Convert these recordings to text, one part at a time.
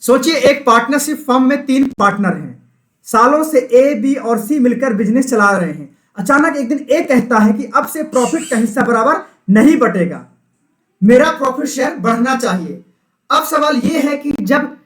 सोचिए एक partnership firm में 3 पार्टनर हैं। सालों से ए, बी और सी मिलकर बिजनेस चला रहे हैं। अचानक एक दिन ए कहता है कि अब से प्रॉफिट का हिस्सा बराबर नहीं बटेगा, मेरा प्रॉफिट शेयर बढ़ना चाहिए। अब सवाल यह है कि जब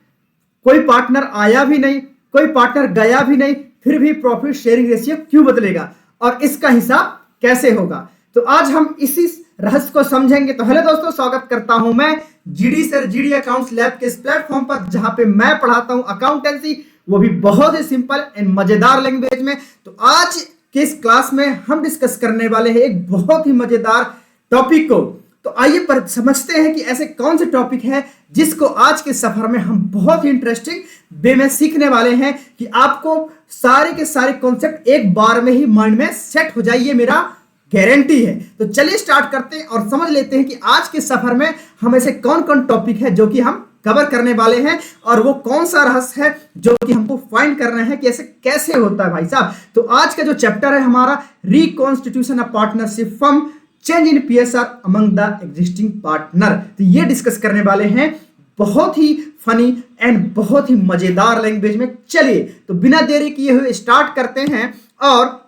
कोई पार्टनर आया भी नहीं, कोई पार्टनर गया भी नहीं, फिर भी प्रॉफिट शेयरिंग रेशियो क्यों बदलेगा और इसका हिसाब कैसे होगा? तो आज हम इसी रहस्य को समझेंगे। तो हेलो दोस्तों, स्वागत करता हूं मैं GD sir GD accounts lab के इस प्लेटफॉर्म पर, जहां पे मैं पढ़ाता हूं अकाउंटेंसी, वो भी बहुत ही सिंपल एंड मजेदार लैंग्वेज में। तो आज के इस क्लास में हम डिस्कस करने वाले हैं एक बहुत ही मजेदार टॉपिक को। तो आइए पर समझते हैं कि ऐसे कौन से टॉपिक है जिसको आज के सफर में हम बहुत ही इंटरेस्टिंग वे में सीखने वाले हैं कि आपको सारे के सारे कॉन्सेप्ट एक बार में ही माइंड में सेट हो जाइए, मेरा गारंटी है। तो चलिए स्टार्ट करते हैं और समझ लेते हैं कि आज के सफर में हम ऐसे कौन कौन टॉपिक है जो कि हम कवर करने वाले हैं और वो कौन सा रहस्य है जो कि हमको फाइंड करना है कि ऐसे कैसे होता है भाई साहब। तो आज का जो चैप्टर है हमारा reconstitution of partnership firm, change in PSR among the existing partner. तो ये डिस्कस करने वाले हैं बहुत ही फनी एंड बहुत ही मजेदार लैंग्वेज में। चलिए तो बिना देरी किए हुए स्टार्ट करते हैं और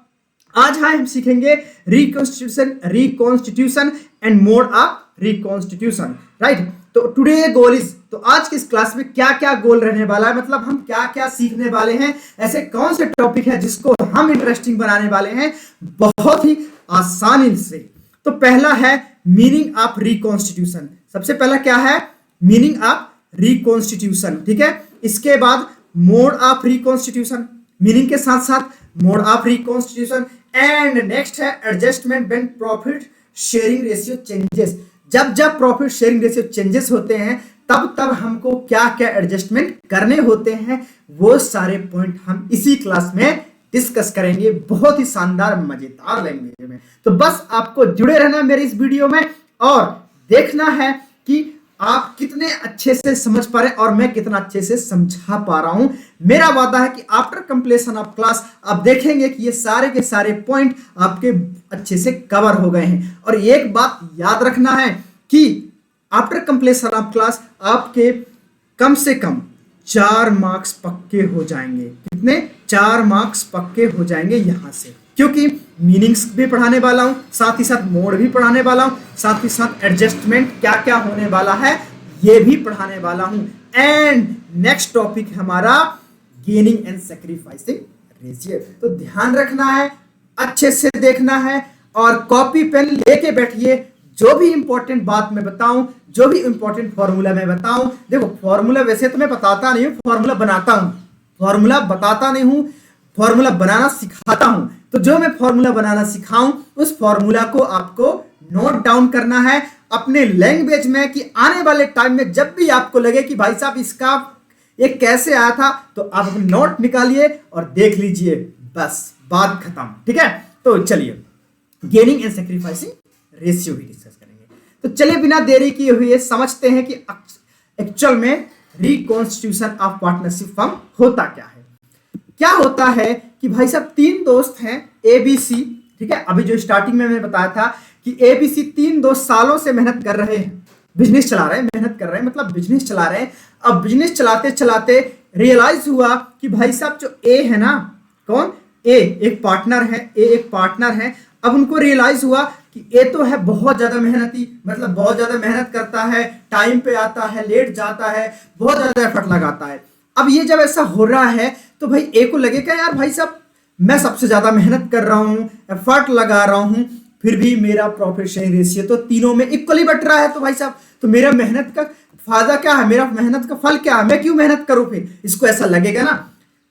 आज हम सीखेंगे reconstitution and mode of reconstitution, right. तो टुडे गोल इज, तो आज की इस क्लास में क्या क्या गोल रहने वाला है, मतलब हम क्या क्या सीखने वाले हैं, ऐसे कौन से टॉपिक है जिसको हम इंटरेस्टिंग बनाने वाले हैं बहुत ही आसानी से। तो पहला है मीनिंग ऑफ रिकॉन्स्टिट्यूशन। सबसे पहला क्या है? मीनिंग ऑफ रिकॉन्स्टिट्यूशन, ठीक है। इसके बाद मोड ऑफ रिकॉन्स्टिट्यूशन, मीनिंग के साथ साथ mode of reconstitution. And next है adjustment when profit sharing ratio changes. जब जब प्रॉफिट शेयरिंग रेशियो चेंजेस होते हैं तब तब हमको क्या क्या एडजस्टमेंट करने होते हैं, वो सारे पॉइंट हम इसी क्लास में डिस्कस करेंगे बहुत ही शानदार मजेदार लैंग्वेज में। तो बस आपको जुड़े रहना मेरे इस वीडियो में और देखना है कि आप कितने अच्छे से समझ पा रहे हैं और मैं कितना अच्छे से समझा पा रहा हूं। मेरा वादा है कि आफ्टर कंप्लीशन ऑफ क्लास आप देखेंगे कि ये सारे के सारे पॉइंट आपके अच्छे से कवर हो गए हैं। और एक बात याद रखना है कि आफ्टर कंप्लीशन ऑफ क्लास आपके कम से कम 4 मार्क्स पक्के हो जाएंगे। कितने? 4 मार्क्स पक्के हो जाएंगे यहां से, क्योंकि मीनिंग्स भी पढ़ाने वाला हूं, साथ ही साथ मोड भी पढ़ाने वाला हूं, साथ ही साथ एडजस्टमेंट क्या क्या होने वाला है ये भी पढ़ाने वाला हूं। एंड नेक्स्ट टॉपिक हमारा गेनिंग एंड सैक्रिफाइसिंग रेशियो। तो ध्यान रखना है, अच्छे से देखना है और कॉपी पेन लेके बैठिए। जो भी इंपॉर्टेंट बात मैं बताऊं, जो भी इंपॉर्टेंट फॉर्मूला मैं बताऊं, देखो फॉर्मूला वैसे तो मैं बताता नहीं हूं, फॉर्मूला बनाता हूं। फॉर्मूला बताता नहीं हूं, फॉर्मूला बनाना सिखाता हूं। तो जो मैं फॉर्मूला बनाना सिखाऊं उस फॉर्मूला को आपको नोट डाउन करना है अपने लैंग्वेज में, कि आने वाले टाइम में जब भी आपको लगे कि भाई साहब इसका ये कैसे आया था, तो आप अपने नोट निकालिए और देख लीजिए, बस बात खत्म, ठीक है। तो चलिए गेनिंग एंड सैक्रिफाइसिंग रेशियो भी डिस्कस करेंगे। तो चलिए बिना देरी किए हुए समझते हैं कि एक्चुअल में रिकॉन्स्टिट्यूशन ऑफ पार्टनरशिप फर्म होता क्या है। क्या होता है कि भाई साहब 3 दोस्त हैं ए बी सी, ठीक है। अभी जो स्टार्टिंग में मैंने बताया था कि ए बी सी 3 दोस्त सालों से मेहनत कर रहे हैं, बिजनेस चला रहे हैं, मेहनत कर रहे हैं मतलब बिजनेस चला रहे हैं। अब बिजनेस चलाते चलाते रियलाइज हुआ कि भाई साहब जो ए है ना, कौन? ए एक पार्टनर है, ए एक पार्टनर है। अब उनको रियलाइज हुआ कि ए तो है बहुत ज्यादा मेहनती, मतलब बहुत ज्यादा मेहनत करता है, टाइम पे आता है, लेट जाता है, बहुत ज्यादा एफर्ट लगाता है। अब ये जब ऐसा हो रहा है तो भाई ए को लगेगा यार भाई साहब मैं सबसे ज्यादा मेहनत कर रहा हूँ, एफर्ट लगा रहा हूँ, फिर भी मेरा प्रॉफिट शेयरिंग रेशियो तो तीनों में इक्वली बट रहा है। तो भाई साहब तो मेरा मेहनत का फायदा क्या है, मेरा मेहनत का फल क्या है, मैं क्यों मेहनत करूं? फिर इसको ऐसा लगेगा ना।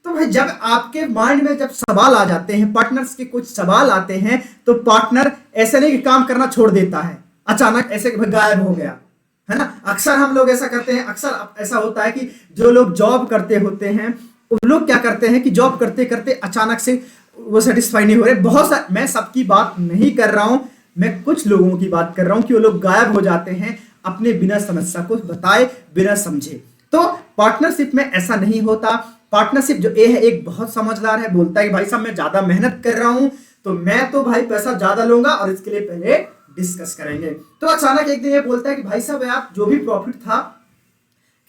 तो भाई जब आपके माइंड में जब सवाल आ जाते हैं, पार्टनर्स के कुछ सवाल आते हैं, तो पार्टनर ऐसा नहीं कि काम करना छोड़ देता है अचानक ऐसे गायब हो गया, है ना। अक्सर हम लोग ऐसा करते हैं, अक्सर ऐसा होता है कि जो लोग जॉब करते होते हैं वो लोग क्या करते हैं कि जॉब करते करते अचानक से वो सेटिस्फाई नहीं हो रहे। बहुत मैं सबकी बात नहीं कर रहा हूं, मैं कुछ लोगों की बात कर रहा हूं कि वो लोग गायब हो जाते हैं अपने बिना समस्या को बताए, बिना समझे। तो पार्टनरशिप में ऐसा नहीं होता। पार्टनरशिप जो ए है एक बहुत समझदार है, बोलता है कि भाई साहब मैं ज्यादा मेहनत कर रहा हूं तो मैं तो भाई पैसा ज्यादा लूंगा और इसके लिए पहले डिस्कस करेंगे। तो अचानक एक दिन ये बोलता है कि भाई साहब यार जो भी प्रॉफिट था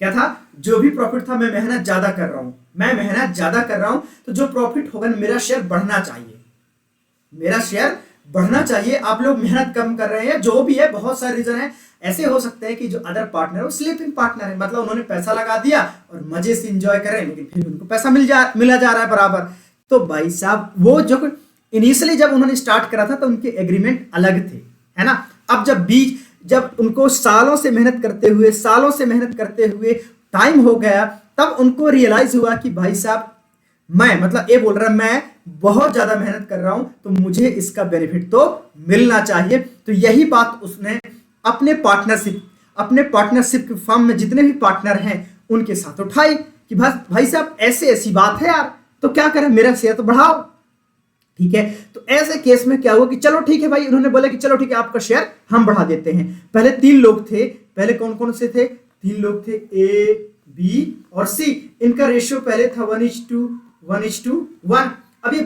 क्या था, जो भी प्रॉफिट था मैं मेहनत ज्यादा कर रहा हूं, मैं मेहनत ज्यादा कर रहा हूं, तो जो प्रॉफिट होगा मेरा शेयर बढ़ना चाहिए, मेरा शेयर बढ़ना चाहिए। आप लोग मेहनत कम कर रहे हैं, जो भी है, बहुत सारे रीजन है। ऐसे हो सकते हैं कि जो अदर पार्टनर है वो स्लीपिंग पार्टनर है, मतलब उन्होंने पैसा लगा दिया और मजे से एंजॉय कर रहे हैं, लेकिन फिर उनको पैसा मिला जा रहा है बराबर। तो भाई साहब वो जो इनिशियली जब उन्होंने स्टार्ट करा था तो उनके एग्रीमेंट अलग थे, है ना। अब जब उनको सालों से मेहनत करते हुए टाइम हो गया, तब उनको रियलाइज हुआ कि भाई साहब मैं, मतलब ये बोल रहा है मैं बहुत ज्यादा मेहनत कर रहा हूं, तो मुझे इसका बेनिफिट तो मिलना चाहिए। तो यही बात उसने अपने पार्टनरशिप के फर्म में जितने भी पार्टनर हैं उनके साथ उठाई कि भाई साहब ऐसे ऐसी बात है यार, तो क्या करें, मेरा शेयर तो बढ़ाओ। ठीक है, तो ऐसे केस में क्या हुआ कि चलो ठीक है भाई, उन्होंने बोला कि चलो ठीक है आपका शेयर हम बढ़ा देते हैं। पहले 3 लोग थे, पहले कौन कौन से थे, 3 लोग थे, ए बी और सी। इनका रेशियो पहले था 1:1:1। अब ये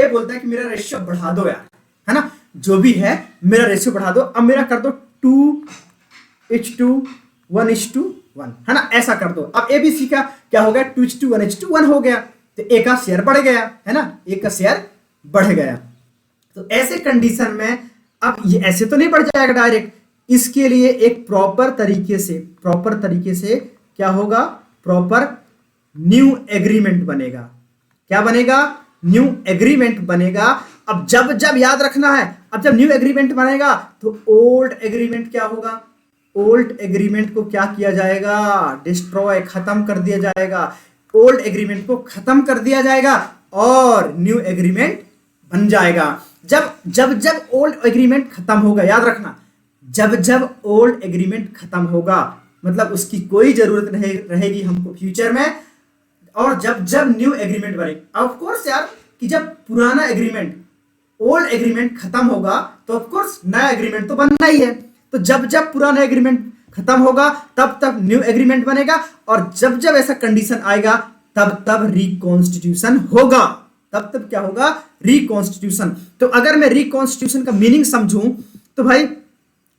बोलता है कि मेरा रेशियो बढ़ा दो यार, है ना, जो भी है मेरा रेशियो बढ़ा दो, अब मेरा कर दो 2:1:1, है ना, ऐसा कर दो। अब ए बी सी का क्या हो गया, 2:1:1 हो गया, तो ए का शेयर बढ़ गया, है ना, ए का शेयर बढ़ गया। तो ऐसे कंडीशन में अब ये ऐसे तो नहीं बढ़ जाएगा डायरेक्ट, इसके लिए एक प्रॉपर तरीके से क्या होगा, प्रॉपर न्यू एग्रीमेंट बनेगा। क्या बनेगा, न्यू एग्रीमेंट बनेगा। अब जब याद रखना है, अब जब न्यू एग्रीमेंट बनेगा तो ओल्ड एग्रीमेंट क्या होगा, ओल्ड एग्रीमेंट को क्या किया जाएगा, डिस्ट्रॉय, खत्म कर दिया जाएगा। ओल्ड एग्रीमेंट को खत्म कर दिया जाएगा और न्यू एग्रीमेंट बन जाएगा। जब ओल्ड एग्रीमेंट खत्म होगा, याद रखना, जब ओल्ड एग्रीमेंट खत्म होगा मतलब उसकी कोई जरूरत नहीं रहेगी हमको फ्यूचर में, और जब न्यू एग्रीमेंट बनेगा, ऑफ कोर्स यार, कि जब पुराना एग्रीमेंट, ओल्ड एग्रीमेंट खत्म होगा तो ऑफ कोर्स नया एग्रीमेंट तो बनना ही है। तो जब पुराना एग्रीमेंट खत्म होगा तब न्यू एग्रीमेंट बनेगा, और जब ऐसा कंडीशन आएगा तब रिकॉन्स्टिट्यूशन होगा। तब क्या होगा, रिकॉन्स्टिट्यूशन। तो अगर मैं रिकॉन्स्टिट्यूशन का मीनिंग समझूं तो भाई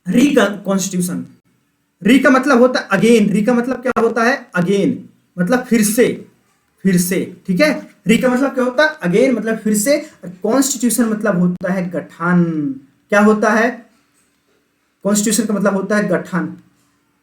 रिकॉन्स्टिट्यूशन, री का मतलब होता है अगेन, री का मतलब क्या होता है, अगेन मतलब फिर से, ठीक है। री का मतलब क्या होता है, अगेन मतलब फिर से। कॉन्स्टिट्यूशन मतलब होता है गठन। क्या होता है, कॉन्स्टिट्यूशन का मतलब होता है गठन,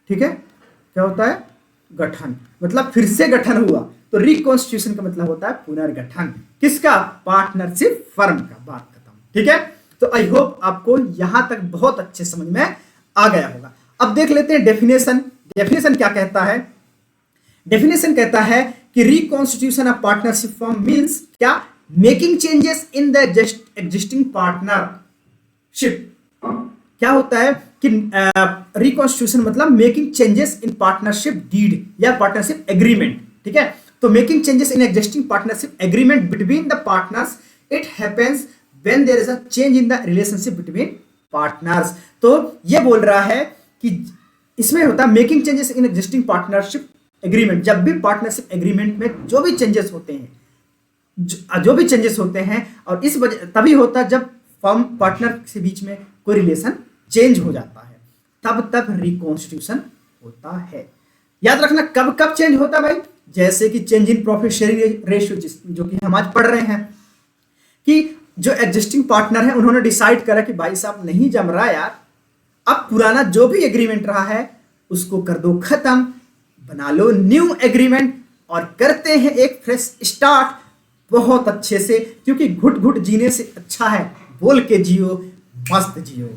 ठीक है। क्या होता है, गठन, मतलब फिर से गठन हुआ। तो रिकॉन्स्टिट्यूशन का मतलब होता है पुनर्गठन, किसका, पार्टनरशिप फर्म का। बात खत्म, ठीक है। तो आई होप आपको यहां तक बहुत अच्छे समझ में आ गया होगा। अब देख लेते हैं डेफिनेशन क्या कहता है। डेफिनेशन कहता है कि reconstitution of partnership firm means क्या, making changes in the existing partnership. क्या होता है कि रिकॉन्स्टिट्यूशन मतलब making changes in partnership deed या पार्टनरशिप एग्रीमेंट, ठीक है। तो making changes in existing partnership agreement between the partners, it happens when there is a change in the relationship between partners. तो ये बोल रहा है कि इसमें होता है making changes in existing partnership agreement. जब भी पार्टनरशिप एग्रीमेंट में जो भी चेंजेस होते हैं और इस वजह तभी होता है जब फर्म पार्टनर के बीच में कोई रिलेशन चेंज हो जाता है, तब रिकॉन्स्टिट्यूशन होता है। याद रखना कब चेंज होता है भाई, जैसे कि change in profit sharing ratio, जो कि हम आज पढ़ रहे हैं, कि जो एग्जिस्टिंग पार्टनर है उन्होंने डिसाइड करा कि भाई साहब नहीं जम रहा यार, अब पुराना जो भी एग्रीमेंट रहा है उसको कर दो खत्म, बना लो न्यू एग्रीमेंट और करते हैं एक फ्रेश स्टार्ट बहुत अच्छे से। क्योंकि घुट घुट जीने से अच्छा है बोल के जियो, मस्त जियो।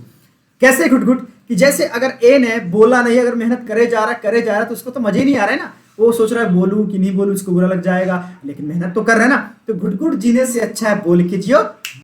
कैसे घुट घुट, कि जैसे अगर ए ने बोला नहीं, अगर मेहनत करे जा रहा तो उसको तो मजे नहीं आ रहा है ना, वो सोच रहा है बोलूं कि नहीं बोलूं, इसको बुरा लग जाएगा, लेकिन मेहनत तो कर रहे हैं ना। तो घुट घुट जीने से अच्छा है बोल के जियो,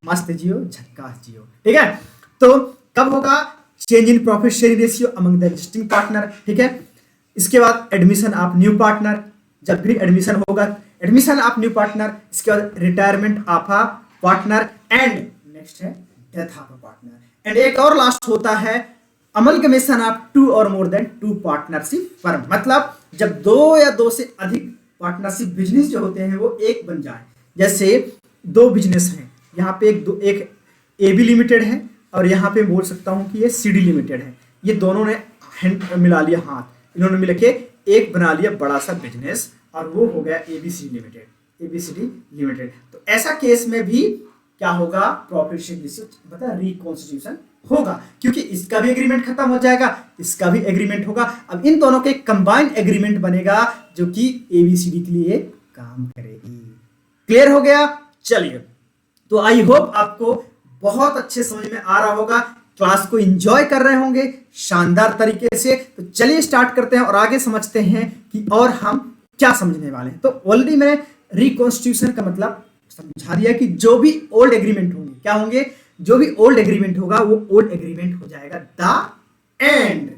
मस्त जियो, झक्कास जियो, ठीक है। तो कब होगा, change in profit sharing ratio among the existing partner, ठीक है। इसके बाद एडमिशन ऑफ न्यू पार्टनर, जब भी एडमिशन होगा, एडमिशन ऑफ न्यू पार्टनर। इसके बाद retirement of a partner and next है death of a partner. And एक और लास्ट होता है अमलगमेशन ऑफ 2 और मोर देन 2 पार्टनरशिप फर्म। मतलब जब 2 या 2 से अधिक पार्टनरशिप बिजनेस जो होते हैं वो एक बन जाए। जैसे 2 बिजनेस हैं, यहाँ पे एक AB लिमिटेड है और यहाँ पे बोल सकता हूँ कि ये CD लिमिटेड है। ये दोनों ने हैंड मिला लिया, हाथ इन्होंने मिला के एक बना लिया बड़ा सा बिजनेस और वो हो गया एबीसीडी लिमिटेड। तो ऐसा केस में भी क्या होगा, प्रॉफिट शेयरिंग रेशियो मतलब रिकॉन्स्टिट्यूशन होगा, क्योंकि इसका भी एग्रीमेंट खत्म हो जाएगा, इसका भी एग्रीमेंट होगा। अब इन दोनों के कंबाइंड एग्रीमेंट बनेगा जो कि एबीसीडी के लिए काम करेगी। क्लियर हो गया? चलिए, तो आई होप आपको बहुत अच्छे समझ में आ रहा होगा, क्लास को एंजॉय कर रहे होंगे शानदार तरीके से। तो चलिए स्टार्ट करते हैं और आगे समझते हैं कि और हम क्या समझने वाले हैं। तो ऑलरेडी मैंने रिकॉन्स्टिट्यूशन का मतलब समझा दिया कि जो भी ओल्ड एग्रीमेंट होंगे, क्या होंगे, जो भी ओल्ड एग्रीमेंट होगा वो ओल्ड एग्रीमेंट हो जाएगा द एंड,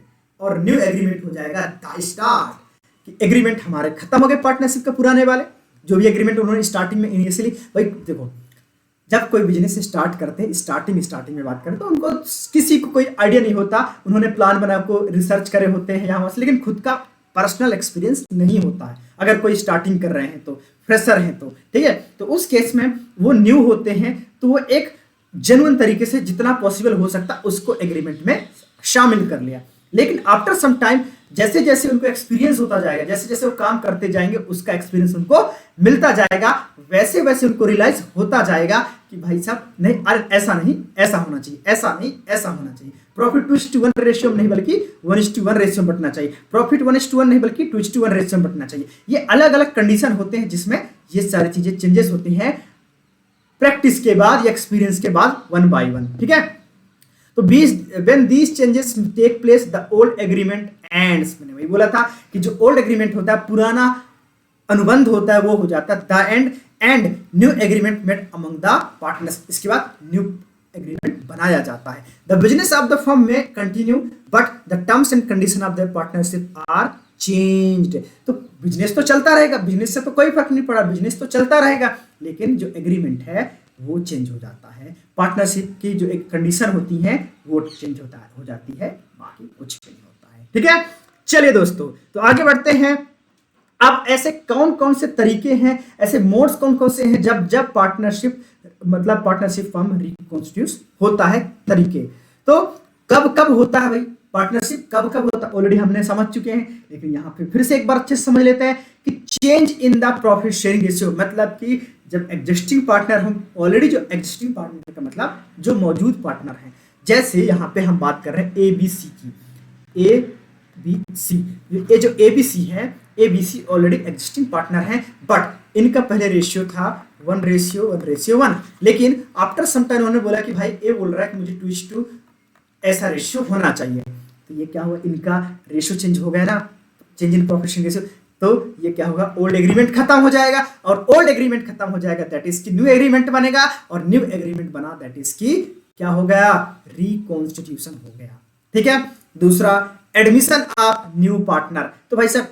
और न्यू एग्रीमेंट हो जाएगा द स्टार्ट। कि एग्रीमेंट हमारे खत्म हो गए पार्टनरशिप के पुराने वाले, जो भी एग्रीमेंट उन्होंने स्टार्टिंग में इनिशियली, भाई देखो जब कोई बिजनेस स्टार्ट करते हैं, स्टार्टिंग में बात करें तो उनको किसी को कोई आइडिया नहीं होता, उन्होंने प्लान बना को रिसर्च करे होते हैं यहाँ से, लेकिन खुद का पर्सनल एक्सपीरियंस नहीं होता है। अगर कोई स्टार्टिंग कर रहे हैं तो, फ्रेशर हैं तो, ठीक है, तो उस केस में वो न्यू होते हैं, तो वो एक जेन्युइन तरीके से जितना पॉसिबल हो सकता उसको एग्रीमेंट में शामिल कर लिया। लेकिन आफ्टर सम टाइम जैसे जैसे उनको एक्सपीरियंस होता जाएगा, जैसे जैसे वो काम करते जाएंगे, उसका एक्सपीरियंस उनको मिलता जाएगा, वैसे वैसे उनको रियलाइज होता जाएगा कि भाई साहब नहीं, अरे ऐसा नहीं, ऐसा होना चाहिए, ऐसा नहीं, ऐसा होना चाहिए। प्रॉफिट 2:1 रेशियो में नहीं बल्कि 1:1 रेशियो में बंटना चाहिए। प्रॉफिट 1:1 नहीं बल्कि 2:1 रेशियो में बंटना चाहिए। ये अलग अलग कंडीशन होते हैं जिसमें ये सारी चीजें चेंजेस होती हैं प्रैक्टिस के बाद या एक्सपीरियंस के बाद, 1 by 1, ठीक है। तो when these changes take place the old agreement ends, मैंने वही बोला था कि जो ओल्ड एग्रीमेंट होता है, पुराना अनुबंध होता है, वो हो जाता है the end, and new agreement made among the partners. इसके बाद न्यू एग्रीमेंट बनाया जाता है। The business of the firm में continue but the terms and condition of the partnership are changed. तो बिजनेस तो चलता रहेगा, बिजनेस से तो कोई फर्क नहीं पड़ा, बिजनेस तो चलता रहेगा, लेकिन जो एग्रीमेंट है वो चेंज हो जाता है। पार्टनरशिप की जो एक कंडीशन होती है वो चेंज हो जाती है, बाकी कुछ नहीं होता है, ठीक है। चलिए दोस्तों, तो आगे बढ़ते हैं। अब ऐसे कौन कौन से तरीके हैं, ऐसे मोड्स कौन कौन से हैं जब पार्टनरशिप मतलब पार्टनरशिप फर्म रिकॉन्स्टिट्यूट होता है, तरीके। तो कब कब होता है भाई पार्टनरशिप, कब कब होता है ऑलरेडी हमने समझ चुके हैं, लेकिन यहाँ पे फिर से एक बार अच्छे से समझ लेते हैं कि change in the profit sharing ratio, मतलब कि जब एग्जिस्टिंग पार्टनर, हम ऑलरेडी जो एग्जिस्टिंग पार्टनर का मतलब जो मौजूद पार्टनर हैं, जैसे यहाँ पे हम बात कर रहे हैं एबीसी की, एबीसी, ये जो एबीसी है, एबीसी ऑलरेडी एग्जिस्टिंग पार्टनर हैं, बट इनका पहले रेशियो था 1:1, लेकिन आफ्टर सम टाइम उन्होंने बोला कि भाई ए बोल रहा है कि मुझे 2:2 ऐसा रेशियो होना चाहिए। तो ये क्या हुआ, इनका रेशियो चेंज हो गया ना, change in profit sharing ratio. तो ये क्या होगा, ओल्ड एग्रीमेंट खत्म हो जाएगा, और ओल्ड एग्रीमेंट खत्म हो जाएगा दैट इज की न्यू एग्रीमेंट बनेगा, और न्यू एग्रीमेंट बना दैट इज की क्या हो गया, रिकॉन्स्टिट्यूशन हो गया, ठीक है। दूसरा, एडमिशन ऑफ न्यू पार्टनर। तो भाई साहब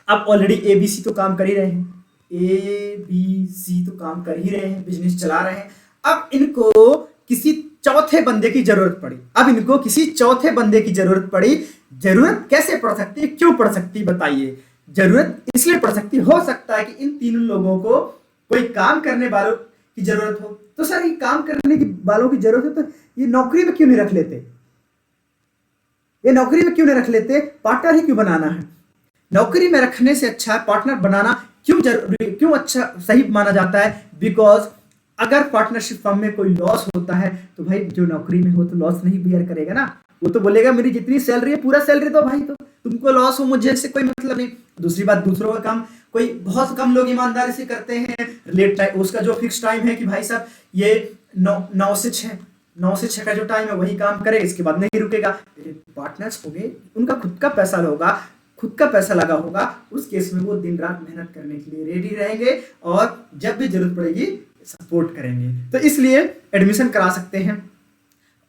अब ऑलरेडी एबीसी तो काम कर ही रहे हैं, एबीसी तो काम कर ही रहे हैं, बिजनेस चला रहे हैं। अब इनको किसी चौथे बंदे की जरूरत पड़ी, अब इनको किसी चौथे बंदे की जरूरत पड़ी। जरूरत कैसे पड़ सकती है, क्यों पड़ सकती है बताइए। जरूरत इसलिए पड़ सकती, हो सकता है कि इन तीनों लोगों को कोई काम करने वालों की जरूरत हो। तो सर ये काम करने की वालों की जरूरत है, तो ये नौकरी में क्यों नहीं रख लेते, ये नौकरी में क्यों नहीं रख लेते, पार्टनर ही क्यों बनाना है। नौकरी में रखने से अच्छा है पार्टनर बनाना, क्यों जरूरी, क्यों अच्छा सही माना जाता है, बिकॉज अगर पार्टनरशिप फर्म में कोई लॉस होता है तो भाई जो नौकरी में हो तो लॉस नहीं बियर करेगा ना, वो तो बोलेगा मेरी जितनी सैलरी है पूरा सैलरी दो भाई, तो तुमको लॉस हो मुझे से कोई मतलब नहीं। दूसरी बात, दूसरों का काम कोई बहुत कम लोग ईमानदारी से करते हैं, लेट टाइम उसका जो फिक्स टाइम है कि भाई साहब ये 9 से 6 का जो टाइम है वही काम करे, इसके बाद नहीं रुकेगा। पार्टनर्स हो गए, उनका खुद का पैसा होगा, खुद का पैसा लगा होगा, उस केस में वो दिन रात मेहनत करने के लिए रेडी रहेंगे और जब भी जरूरत पड़ेगी सपोर्ट करेंगे। तो इसलिए एडमिशन करा सकते हैं,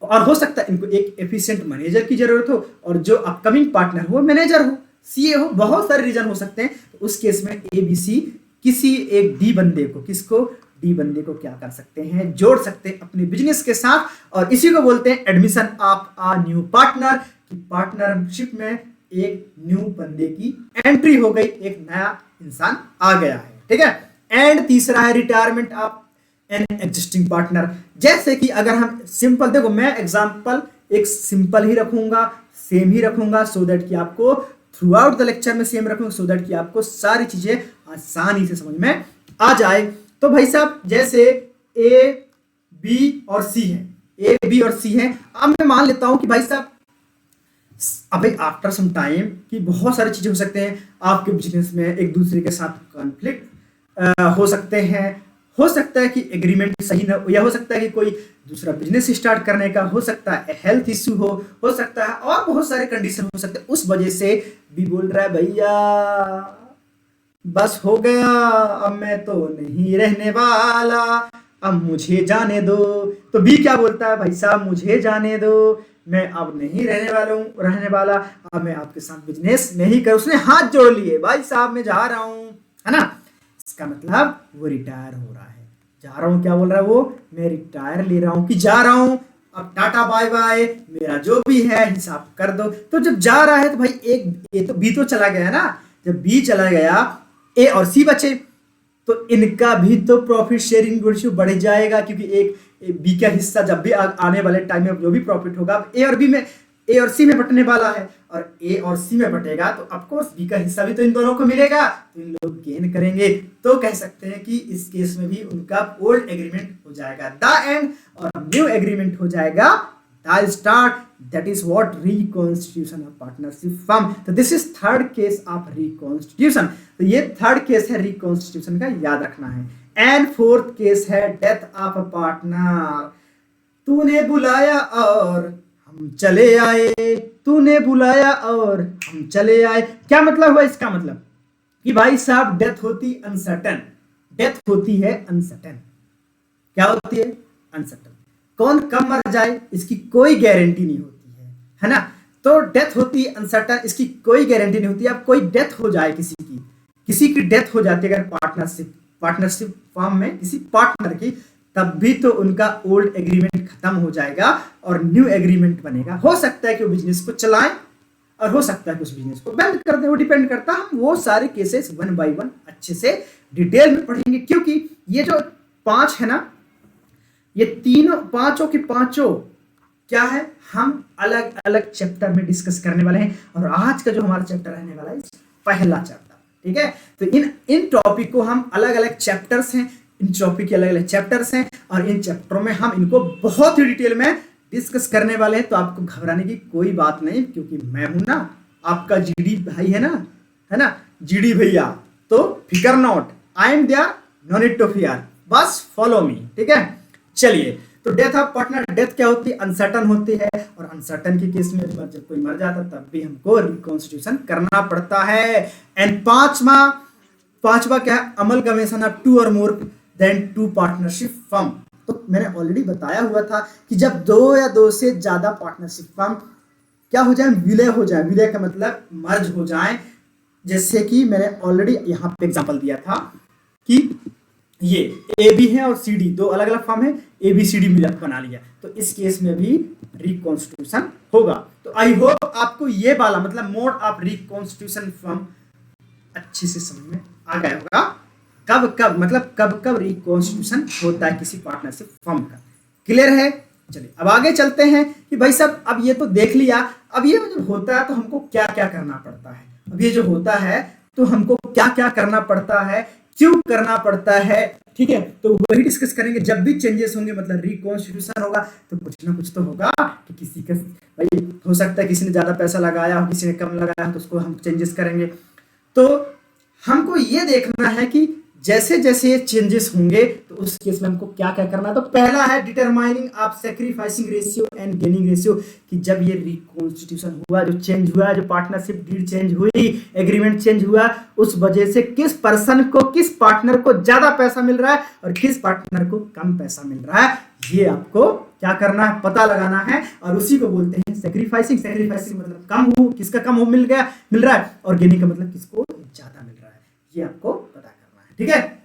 और हो सकता है इनको एक एफिशिएंट मैनेजर की जरूरत हो, और जो अपकमिंग पार्टनर हो मैनेजर हो, सीए हो, बहुत सारे रीजन हो सकते हैं। तो उस केस में एबीसी किसी एक डी बंदे को, किसको, डी बंदे को क्या कर सकते हैं, जोड़ सकते हैं अपने बिजनेस के साथ, और इसी को बोलते हैं admission of a new partner. कि पार्टनरशिप में एक न्यू बंदे की एंट्री हो गई, एक नया इंसान आ गया है, ठीक है। एंड तीसरा है retirement of an existing partner. जैसे कि अगर हम सिंपल, देखो मैं एग्जांपल एक सिंपल ही रखूंगा, सेम ही रखूंगा, सो दैट कि आपको थ्रू आउट द लेक्चर में सेम रखूंगा सो दैट कि आपको सारी चीजें आसानी से समझ में आ जाए। तो भाई साहब जैसे ए बी और सी है, ए बी और सी है, अब मैं मान लेता हूं कि भाई साहब अभी आफ्टर सम टाइम कि बहुत सारी चीजें हो सकते हैं आपके बिजनेस में, एक दूसरे के साथ कॉन्फ्लिक्ट हो सकते हैं, हो सकता है कि एग्रीमेंट सही ना, या हो सकता है कि कोई दूसरा बिजनेस स्टार्ट करने का, हो सकता है हेल्थ इश्यू हो सकता है और बहुत सारे कंडीशन हो सकते हैं। उस वजह से भी बोल रहा है भैया बस हो गया, अब मैं तो नहीं रहने वाला, अब मुझे जाने दो। तो बी क्या बोलता है, भाई साहब मुझे जाने दो, मैं अब नहीं रहने वाला, अब मैं आपके साथ बिजनेस नहीं कर। उसने हाथ जोड़ लिए, भाई साहब मैं जा रहा हूं, है ना। इसका मतलब वो रिटायर हो रहा है, जा रहा हूं, क्या बोल रहा है वो, मैं रिटायर ले रहा हूं कि जा रहा हूं, अब टाटा बाय बाय, मेरा जो भी है हिसाब कर दो। तो जब जा रहा है तो भाई एक ए तो बी तो चला गया ना, जब बी चला गया ए और सी बचे, तो इनका भी तो प्रॉफिट शेयरिंग रेशियो बढ़ जाएगा, क्योंकि एक बी का हिस्सा जब भी आने वाले टाइम में जो भी प्रॉफिट होगा ए और बी में, ए और सी में बटने वाला है, और ए और सी में बटेगा तो ऑफकोर्स बी का हिस्सा भी तो इन दोनों को मिलेगा, तो इन लोग गेन करेंगे। तो कह सकते हैं कि इस केस में भी उनका ओल्ड एग्रीमेंट हो जाएगा द एंड और न्यू एग्रीमेंट हो जाएगा the start. That is what reconstitution of partnership firm. तो this is third case of reconstitution. तो ये थर्ड केस है reconstitution का, याद रखना है। एंड फोर्थ केस है डेथ ऑफ अ पार्टनर। तूने बुलाया और हम चले आए, तूने बुलाया और हम चले आए। क्या मतलब हुआ इसका, मतलब कि भाई साहब डेथ होती अनसर्टन, डेथ होती है अनसर्टन। क्या होती है, अनसर्टन। कौन कब मर जाए इसकी कोई गारंटी नहीं होती है ना। तो डेथ होती है अनसर्टन, इसकी कोई गारंटी नहीं होती। अब कोई डेथ हो जाए किसी की डेथ हो जाती है अगर पार्टनरशिप फॉर्म में किसी पार्टनर की, तब भी तो उनका ओल्ड एग्रीमेंट खत्म हो जाएगा और न्यू एग्रीमेंट बनेगा। हो सकता है कि वो बिजनेस को चलाएं और हो सकता है कि उस बिजनेस को बंद कर दे, वो डिपेंड करता है। हम वो सारे केसेस वन बाय वन अच्छे से डिटेल में पढ़ेंगे, क्योंकि ये जो 5 है ना, ये तीनों पांचों के पांचों क्या है, हम अलग अलग चैप्टर में डिस्कस करने वाले हैं। और आज का जो हमारा चैप्टर रहने वाला है पहला चैप्टर, ठीक है। तो इन टॉपिक को हम अलग अलग चैप्टर्स हैं, इन टॉपिक के अलग अलग चैप्टर्स हैं और इन चैप्टरों में हम इनको बहुत ही डिटेल में डिस्कस करने वाले हैं। तो आपको घबराने की कोई बात नहीं, क्योंकि मैं हूं ना, आपका जीडी भाई है ना, जीडी भैया। तो फिकर not, I am there, no need to fear, बस फॉलो मी, ठीक है। चलिए, तो डेथ ऑफ पार्टनर, डेथ क्या होती है, अनसर्टन होती है, और अनसर्टन के केस में जब कोई मर जाता है तब भी हमको रिकॉन्स्टिट्यूशन करना पड़ता है। एंड पांचवा क्या है, अमलगमेशन ऑफ 2 और मोर देन 2 पार्टनरशिप फर्म। तो मैंने ऑलरेडी बताया हुआ था कि जब 2 या 2 से ज्यादा पार्टनरशिप फर्म क्या हो जाए, विलय हो जाए। विलय का मतलब मर्ज हो जाए। जैसे कि मैंने ऑलरेडी यहाँ पे एग्जांपल दिया था कि ये ए बी है और सी डी, 2 अलग अलग फॉर्म है, ए बी सी डी बना लिया, तो इस केस में भी रिकॉन्स्टिट्यूशन होगा। तो आई होप आपको ये वाला मतलब मोड ऑफ रिकॉन्स्टिट्यूशन फॉर्म अच्छे से समझ में आ गया होगा। कब रिकॉन्स्टिट्यूशन होता है किसी पार्टनरशिप फॉर्म का, क्लियर है। चलिए अब आगे चलते हैं कि भाई साहब अब ये तो देख लिया, अब ये जब होता है तो हमको क्या क्या करना पड़ता है। अब ये जो होता है तो हमको क्या क्या करना पड़ता है, क्यों करना पड़ता है, ठीक है। तो वही डिस्कस करेंगे। जब भी चेंजेस होंगे मतलब रिकॉन्स्टिट्यूशन होगा तो कुछ ना कुछ तो होगा कि किसी का भाई हो सकता है किसी ने ज्यादा पैसा लगाया हो, किसी ने कम लगाया हो, तो उसको हम चेंजेस करेंगे। तो हमको ये देखना है कि जैसे जैसे ये चेंजेस होंगे तो उस केस में हमको क्या क्या करना है। तो पहला है determining of sacrificing ratio and gaining ratio, कि जब ये रिकॉन्स्टिट्यूशन हुआ, जो चेंज हुआ, जो पार्टनरशिप डीड चेंज हुई, एग्रीमेंट चेंज हुआ, उस वजह से किस पर्सन को, किस पार्टनर को ज्यादा पैसा मिल रहा है और किस पार्टनर को कम पैसा मिल रहा है, ये आपको क्या करना है, पता लगाना है। और उसी को बोलते हैं सैक्रिफाइसिंग। सैक्रिफाइसिंग मतलब कम हो, किसका कम हो मिल रहा है, और गेनिंग का मतलब किसको ज्यादा मिल रहा है, ये आपको पता करना है, ठीक है।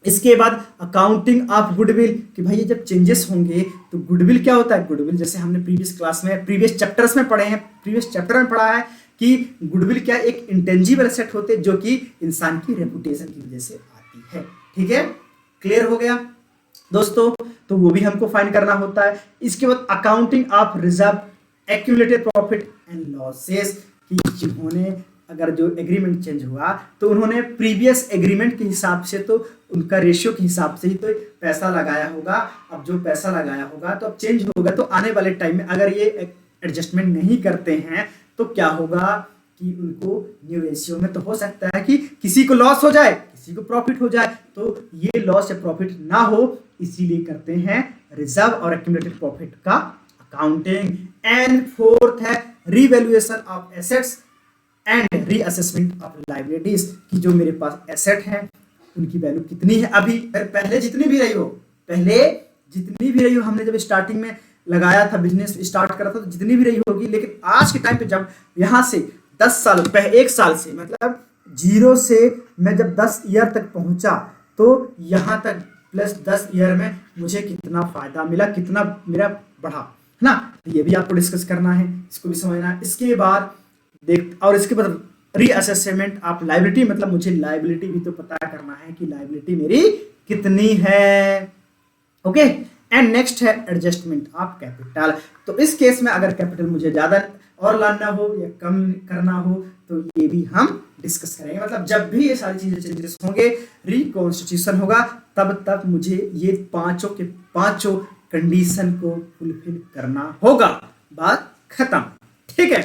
इसके बाद अकाउंटिंग ऑफ गुडविल, कि भाई ये जब चेंजेस होंगे तो गुडविल क्या होता है। गुडविल जैसे हमने प्रीवियस चैप्टर्स में पढ़े हैं, प्रीवियस चैप्टर में पढ़ा है कि गुडविल क्या एक इंटेंजिबल एसेट होते हैं जो कि इंसान की रेपुटेशन की वजह से आती है, ठीक है। क्लियर हो गया दोस्तों, तो वो भी हमको फाइंड करना होता है। इसके बाद accounting of reserve, accumulated profit and losses, कि जिन्होंने अगर जो एग्रीमेंट चेंज हुआ तो उन्होंने प्रीवियस एग्रीमेंट के हिसाब से तो उनका रेशियो के हिसाब से ही तो पैसा लगाया होगा। अब जो पैसा लगाया होगा तो अब चेंज होगा, तो आने वाले टाइम में अगर ये एडजस्टमेंट नहीं करते हैं तो क्या होगा कि उनको न्यू रेशियो में तो हो सकता है कि किसी को लॉस हो जाए, किसी को प्रॉफिट हो जाए। तो ये लॉस या प्रॉफिट ना हो इसीलिए करते हैं रिजर्व और एक्यूमुलेटेड प्रॉफिट का अकाउंटिंग। एंड फोर्थ है revaluation of assets and reassessment of liabilities, कि जो मेरे पास एसेट है उनकी वैल्यू कितनी है अभी, पहले जितनी भी रही हो, हमने जब स्टार्टिंग में लगाया था, बिजनेस स्टार्ट करा था तो जितनी भी रही होगी, लेकिन आज के टाइम पे जब यहाँ से 10 साल पहले, 1 साल से मतलब 0 से मैं जब 10 ईयर तक पहुंचा तो यहाँ तक प्लस 10 ईयर में मुझे कितना फायदा मिला, कितना मेरा बढ़ा, है ना। ये भी आपको डिस्कस करना है, इसको भी समझना है। इसके बाद इसके बाद रीअसेसमेंट ऑफ लायबिलिटी, मतलब मुझे लायबिलिटी भी तो पता करना है कि लायबिलिटी मेरी कितनी है। ओके, एंड नेक्स्ट है एडजस्टमेंट ऑफ कैपिटल। तो इस केस में अगर कैपिटल मुझे ज्यादा और लाना हो या कम करना हो तो ये भी हम डिस्कस करेंगे। मतलब जब भी ये सारी चीजें चेंजेस होंगे, रिकॉन्स्टिट्यूशन होगा, तब मुझे ये पांचों के पांचों कंडीशन को फुलफिल करना होगा। बात खत्म, ठीक है।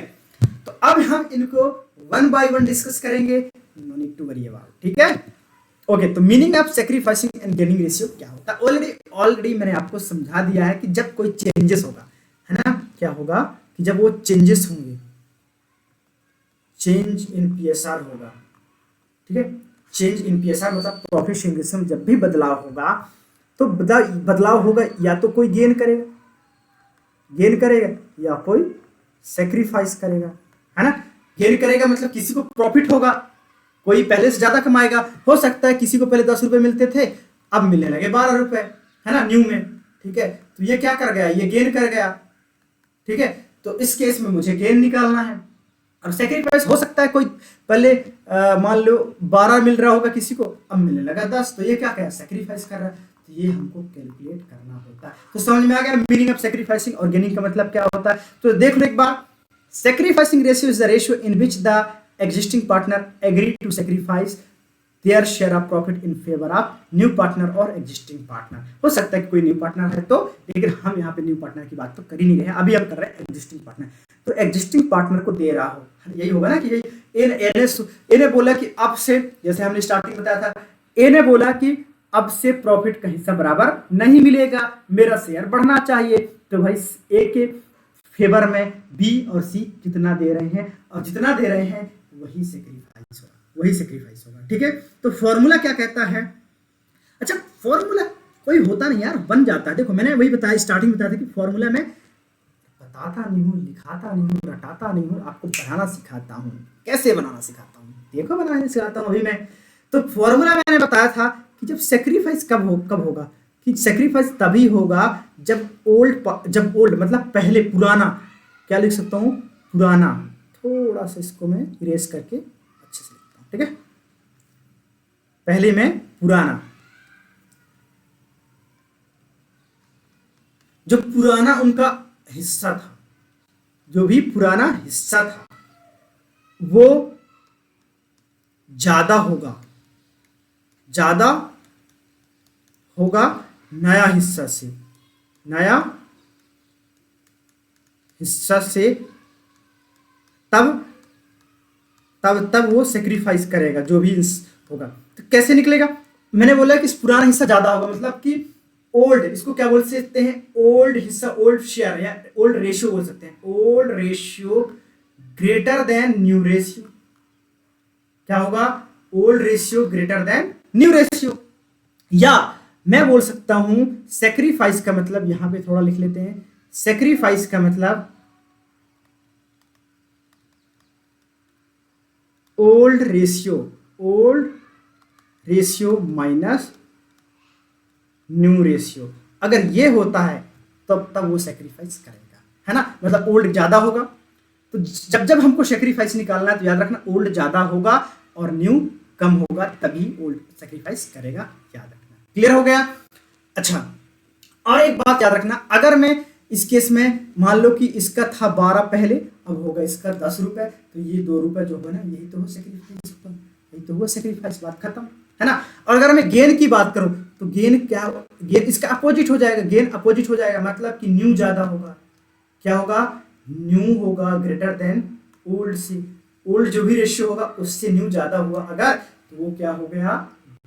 तो अब हम इनको 1 by 1 डिस्कस करेंगे, no need to worry about, ठीक है। ओके, तो meaning of sacrificing and gaining ratio क्या होता है ऑलरेडी मैंने आपको समझा दिया है कि जब कोई चेंजेस होगा, है ना, क्या होगा कि जब वो चेंजेस होंगे, चेंज इन पीएसआर होगा, ठीक है। चेंज इन पीएसआर मतलब प्रॉफिट शेयरिंग रेशियो में जब भी बदलाव होगा तो बदलाव होगा, या तो कोई गेन करेगा या कोई सेक्रीफाइस करेगा, है ना। गेन करेगा मतलब किसी को प्रॉफिट होगा, कोई पहले से ज्यादा कमाएगा। हो सकता है किसी को पहले 10 रुपए मिलते थे, अब मिलने लगे 12 रुपए, है ना, न्यू में, ठीक है। तो ये क्या कर गया, ये गेन कर गया, ठीक है। तो इस केस में मुझे गेन निकालना है। और सेक्रीफाइस हो सकता है कोई पहले मान लो 12 मिल रहा होगा किसी को, अब मिलने लगा 10, तो ये क्या कह सेक्रीफाइस कर रहा है। तो ये हमको कैलकुलेट करना होता है। तो समझ में आ गया मीनिंग ऑफ सेक्रीफाइसिंग और गेनिंग का मतलब क्या होता है। तो देख लो एक बार, sacrificing ratio is the ratio in which the existing partner agree to sacrifice their share of profit in favor of new partner or existing partner। हो सकता है कि कोई न्यू पार्टनर है तो, लेकिन हम यहाँ पे न्यू पार्टनर की बात तो कर ही नहीं रहे हैं, अभी हम कर रहे हैं एग्जिस्टिंग पार्टनर। तो एग्जिस्टिंग पार्टनर को दे रहा हो, यही होगा ना कि ए ने बोला कि अब से, जैसे हमने स्टार्टिंग बताया था, ए ने बोला कि अब से प्रॉफिट का हिस्सा बराबर नहीं मिलेगा, मेरा शेयर बढ़ना चाहिए। तो भाई ए के फेवर में बी और सी जितना दे रहे हैं, और जितना दे रहे हैं वही सेक्रीफाइस होगा, ठीक है। तो फॉर्मूला क्या कहता है, अच्छा फॉर्मूला कोई होता नहीं यार, बन जाता है। देखो मैंने वही बताया, स्टार्टिंग बताया था कि फॉर्मूला में बताता नहीं हूँ, लिखाता नहीं हूँ, रटाता नहीं हूँ, आपको बनाना सिखाता हूँ। कैसे बनाना सिखाता हूँ, देखो बनाना सिखाता हूँ अभी मैं। तो फॉर्मूला मैंने बताया था कि जब सेक्रीफाइस कब होगा, कि सेक्रीफाइस तभी होगा जब ओल्ड मतलब पहले, पुराना, क्या लिख सकता हूँ, पुराना, थोड़ा सा इसको मैं इरेज करके अच्छे से लिखता हूँ, ठीक है। पहले में पुराना, जो पुराना उनका हिस्सा था, जो भी पुराना हिस्सा था वो ज्यादा होगा नया हिस्सा से, तब वो सेक्रीफाइस करेगा जो भी होगा। तो कैसे निकलेगा, मैंने बोला कि इस पुराना हिस्सा ज्यादा होगा, मतलब कि ओल्ड, इसको क्या बोल सकते हैं, ओल्ड हिस्सा, ओल्ड शेयर या ओल्ड रेशियो बोल सकते हैं। Old ratio greater than new ratio, क्या होगा, old ratio greater than new ratio. या मैं बोल सकता हूं सेक्रीफाइस का मतलब, यहां पे थोड़ा लिख लेते हैं, सेक्रीफाइस का मतलब old ratio minus new ratio. अगर ये होता है तब वो सेक्रीफाइस करेगा, है ना। मतलब ओल्ड ज्यादा होगा, तो जब हमको सेक्रीफाइस निकालना है तो याद रखना ओल्ड ज्यादा होगा और न्यू कम होगा, तभी ओल्ड सेक्रीफाइस करेगा, याद रखना। क्लियर हो गया। अच्छा, और एक बात याद रखना, अगर मैं इस केस में मान लो कि इसका था 12 पहले, अब होगा इसका 10 रुपए, तो ये 2 रुपए जो है ना, यही तो हो सेक्रीफाइस, यही तो हुआ सेक्रीफाइस, बात खत्म, है ना। और अगर मैं गेन की बात करूं तो गेन क्या, गेन इसका अपोजिट हो जाएगा, गेन अपोजिट हो जाएगा, मतलब कि न्यू ज्यादा होगा, क्या होगा, न्यू होगा ग्रेटर देन ओल्ड से, ओल्ड जो भी रेशियो होगा उससे न्यू ज्यादा हुआ अगर, तो वो क्या हो गया,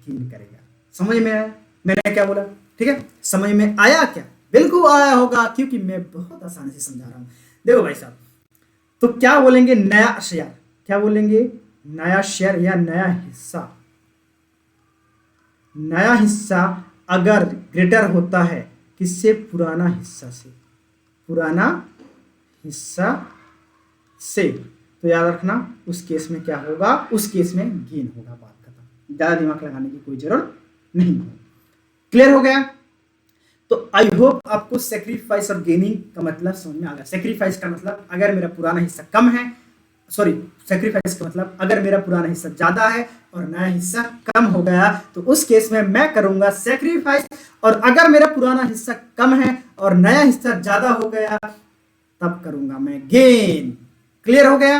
गेन करेगा। समझ में आया मैंने क्या बोला, ठीक है, समझ में आया क्या, बिल्कुल आया होगा, क्योंकि मैं बहुत आसानी से समझा रहा हूं। देखो भाई साहब, तो क्या बोलेंगे, नया शेयर, क्या बोलेंगे, नया शेयर या नया हिस्सा, नया हिस्सा अगर ग्रेटर होता है किससे, पुराना हिस्सा से, पुराना हिस्सा से, तो याद रखना उस केस में क्या होगा, उस केस में गेन होगा, बात खत्म, ज्यादा दिमाग लगाने की कोई जरूरत नहीं है। क्लियर हो गया। तो आई होप आपको सेक्रीफाइस और गेनिंग का मतलब समझ में आ गया। सेक्रीफाइस का मतलब अगर मेरा पुराना हिस्सा कम है, सॉरी, सेक्रीफाइस का मतलब अगर मेरा पुराना हिस्सा ज्यादा है और नया हिस्सा कम हो गया, तो उस केस में मैं करूंगा सेक्रीफाइस, और अगर मेरा पुराना हिस्सा कम है और नया हिस्सा ज्यादा हो गया तब करूंगा मैं गेन। क्लियर हो गया,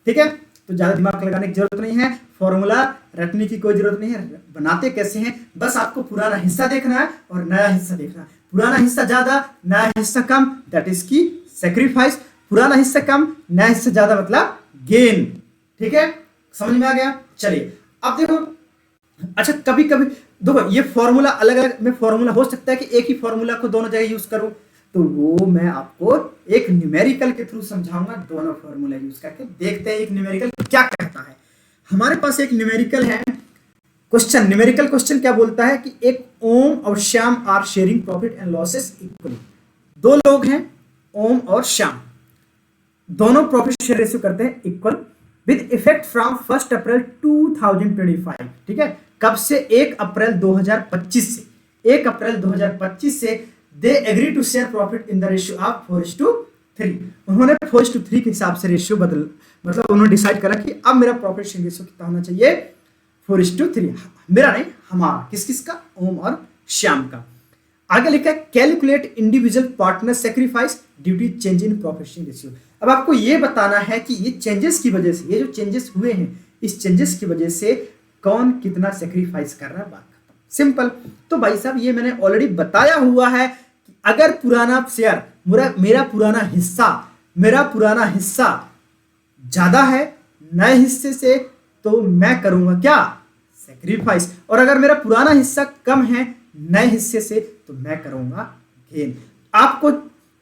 ठीक है। तो ज्यादा दिमाग लगाने की जरूरत नहीं है, फॉर्मूला रटने की कोई जरूरत नहीं है, बनाते कैसे हैं, बस आपको पुराना हिस्सा देखना है और नया हिस्सा देखना है। पुराना हिस्सा ज्यादा, नया हिस्सा कम, दैट इज की सेक्रीफाइस। पुराना हिस्सा कम, नया हिस्सा ज्यादा, मतलब गेन। ठीक है, समझ में आ गया। चलिए अब देखो, अच्छा कभी कभी देखो ये फॉर्मूला अलग अलग में फॉर्मूला हो सकता है कि एक ही फॉर्मूला को दोनों जगह यूज करूं, तो वो मैं आपको एक न्यूमेरिकल के थ्रू समझाऊंगा, दोनों फॉर्मूला यूज करके देखते हैं एक न्यूमेरिकल क्या कहता है। हमारे पास एक न्यूमेरिकल है क्वेश्चन, न्यूमेरिकल क्वेश्चन क्या बोलता है कि एक ओम और Shyam are sharing profit and losses equally. दो लोग हैं, ओम और श्याम, दोनों प्रॉफिट शेयर रेशियो करते हैं equal with effect from 1 April 2025। ठीक है, कब से, 1 अप्रैल 2025 से, 1 अप्रैल 2025 से they agree to share profit in the ratio of 4:3। उन्होंने 4:3 के हिसाब से रेशियो बदल, मतलब उन्होंने डिसाइड करा कि अब मेरा प्रॉफिट शेयर रेशियो कितना होना चाहिए, 4:3। मेरा नहीं, हमारा, किस किस का, ओम और श्याम का। आगे लिखा है calculate individual partner sacrifice due to change in profit share ratio. अब आपको ये बताना है कि ये चेंजेस की वजह से, ये जो चेंजेस हुए हैं, इस चेंजेस की वजह से कौन कितना सेक्रीफाइस कर रहा है, बात खत्म, सिंपल। तो भाई साहब ये मैंने ऑलरेडी बताया हुआ है कि अगर पुराना शेयर, मेरा पुराना हिस्सा ज्यादा है नए हिस्से से, तो मैं करूंगा क्या, सेक्रीफाइस। और अगर मेरा पुराना हिस्सा कम है नए हिस्से से, तो मैं करूंगा गेन। आपको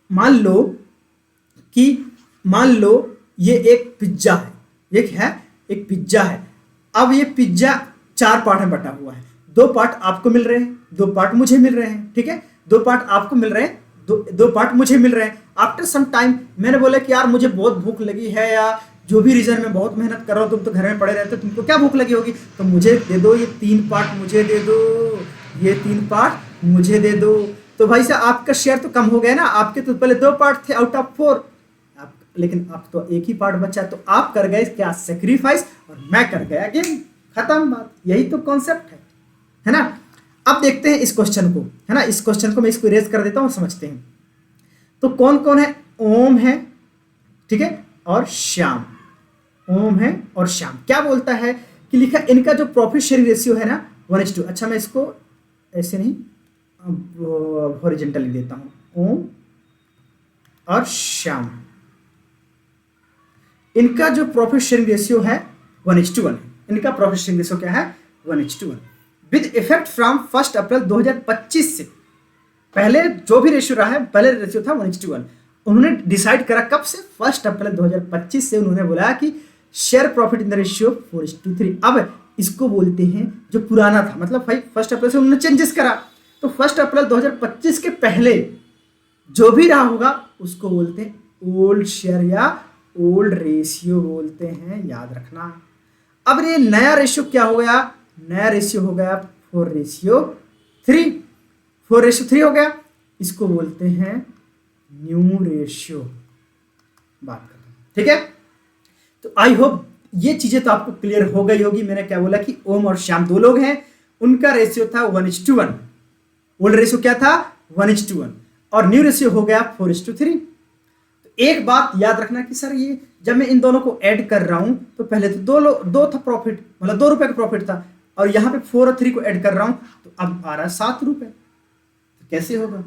मान लो ये एक पिज्जा है, एक पिज्जा है। अब ये पिज्जा 4 पार्ट में बटा हुआ है, 2 पार्ट आपको मिल रहे हैं, 2 पार्ट मुझे मिल रहे हैं। ठीक है, 2 पार्ट आपको मिल रहे हैं, 2 पार्ट मुझे मिल रहे हैं। आफ्टर सम टाइम मैंने बोला कि यार मुझे बहुत भूख लगी है, या जो भी रीजन में बहुत मेहनत कर रहा हूँ, तुम तो घर में पड़े रहते हो, तुमको क्या भूख लगी होगी, तो मुझे दे दो ये 3 पार्ट, मुझे दे दो ये 3 पार्ट, मुझे दे दो। तो भाई साहब आपका शेयर तो कम हो गया ना, आपके तो पहले 2 पार्ट थे आउट ऑफ 4, लेकिन अब तो एक ही पार्ट बचा, तो आप कर गए क्या, सेक्रीफाइस, और मैं कर गया गेन, खत्म बात। यही तो कॉन्सेप्ट है ना। अब देखते हैं इस क्वेश्चन को, है ना, इस क्वेश्चन को मैं इसको इरेज कर देता हूं, समझते हैं। तो कौन कौन है, ओम है, ठीक है, और श्याम, ओम है और श्याम। क्या बोलता है कि लिखा इनका जो प्रॉफिट शेयरिंग रेशियो है ना 1:2। अच्छा मैं इसको ऐसे नहीं, हॉरिजॉन्टली देता हूं, ओम और श्याम, इनका जो प्रॉफिट शेयरिंग रेशियो है 1:1। इनका प्रॉफिट शेयरिंग रेशियो क्या है, 1:1 विद इफेक्ट फ्रॉम 1 अप्रैल 2025 से। पहले जो भी रेशियो रहा है, पहले रेशियो था 1:1। उन्होंने डिसाइड करा कब से, 1 अप्रैल 2025 से उन्होंने बोला कि share profit in the ratio 4:3। अब इसको बोलते हैं जो पुराना था, मतलब भाई 1 अप्रैल से उन्होंने चेंजेस करा, तो 1 अप्रैल 2025 के पहले जो भी रहा होगा उसको बोलते हैं ओल्ड शेयर या ओल्ड रेशियो बोलते हैं, याद रखना। अब ये नया रेशियो क्या हो गया, नया रेशियो हो गया 4:3, 4:3 हो गया, इसको बोलते हैं न्यू रेशियो, बात करते। ठीक है, तो आई होप ये चीजें तो आपको क्लियर हो गई होगी। मैंने क्या बोला कि ओम और श्याम 2 लोग हैं, उनका रेशियो था 1:1, ओल्ड रेशियो क्या था 1:1, और न्यू रेशियो हो गया 4:3। एक बात याद रखना कि सर ये जब मैं इन दोनों को ऐड कर रहा हूं तो पहले तो दो था प्रॉफिट, मतलब 2 रुपए का प्रॉफिट था, और यहां पे 4 और 3 को ऐड कर रहा हूं तो अब आ रहा है 7 रुपए। तो कैसे होगा?